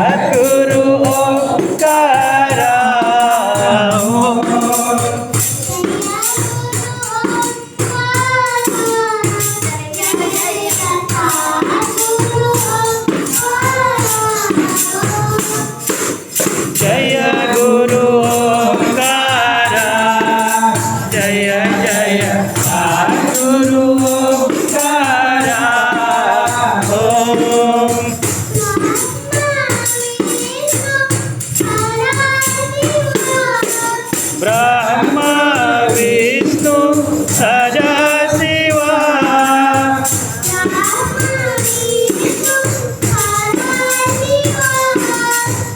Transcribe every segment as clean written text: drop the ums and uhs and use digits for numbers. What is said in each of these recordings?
सद्गुरु ओंकार जय गुरु ओंकार जय जय सद्गुरु ओंकार ओम ब्रह्मा विष्णु सदाशिवा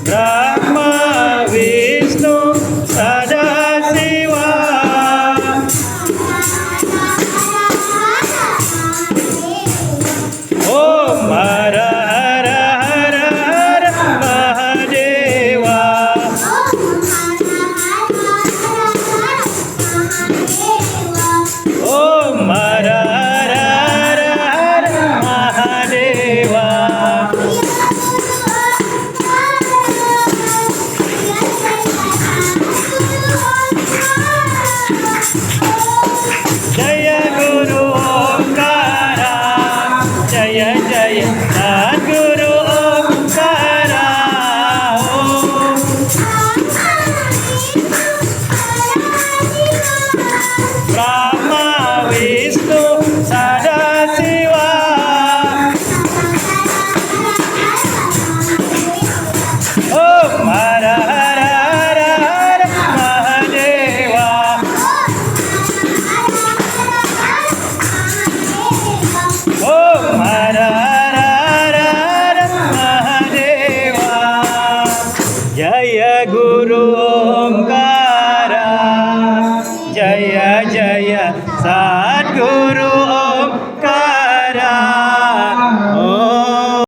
ब्रह्मा विष्णु सदाशिवा ओम हर हर हर हर महादेवा ओम हर हर हर हर महादेवा जय गुरु ओंकार जय जय सद्गुरु ओंकार ओम ब्रह्मा विष्णु सदाशिवा ओम हर हर हर हर महादेवा ओम हर हर हर हर महादेवा जय गुरु ओंकार जय जय सद्गुरु